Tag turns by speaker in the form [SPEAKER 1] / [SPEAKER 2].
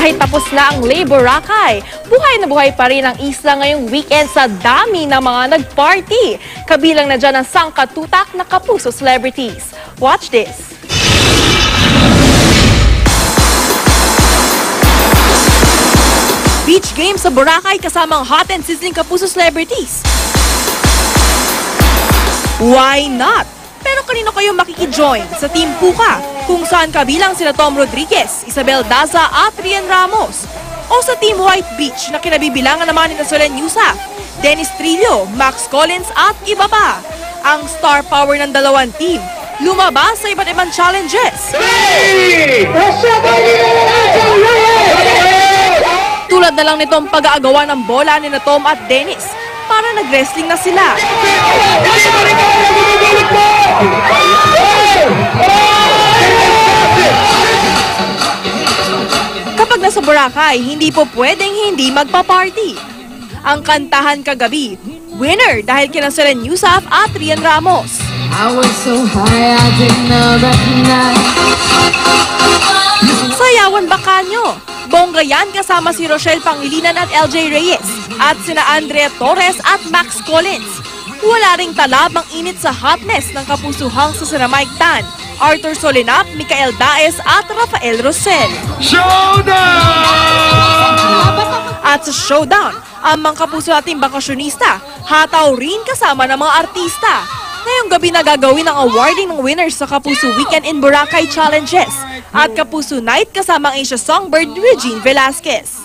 [SPEAKER 1] Kahit tapos na ang Labor Boracay, buhay na buhay pa rin ang isla ngayong weekend sa dami ng mga nag-party. Kabilang na dyan ang sangkatutak na Kapuso celebrities. Watch this! Beach games sa Boracay kasamang hot and sizzling Kapuso celebrities. Why not? Pero kanino kayo makikijoin sa Team Puka kung saan kabilang sina Tom Rodriguez, Isabel Daza at Rian Ramos? O sa Team White Beach na kinabibilangan naman ni Solen Yusaf, Dennis Trillo, Max Collins at iba pa? Ang star power ng dalawang team lumabas sa iba't ibang challenges. Tulad na lang nitong pag-aagawa ng bola ni Tom at Dennis para nag-wrestling na sila. Kapag nasa Boracay, hindi po pwedeng hindi magpa-party. Ang kantahan kagabi, winner dahil kina Solen Yusaf at Rian Ramos.
[SPEAKER 2] I was so high, I didn't recognize.
[SPEAKER 1] Sayawan Bacanyo. Bongga yan kasama si Rochelle Pangilinan at LJ Reyes at sina Andrea Torres at Max Collins. Wala ring talab ang init sa hotness ng kapusuhang sa sina Mike Tan, Arthur Solenap, Micael Daes at Rafael Rosel.
[SPEAKER 3] Showdown!
[SPEAKER 1] At sa showdown, ang mga kapuso nating bakasyonista, hataw rin kasama ng mga artista. Ngayong gabi na gagawin ang awarding ng winners sa Kapuso Weekend in Boracay Challenges at Kapuso Night kasama ang Asia Songbird Regine Velasquez.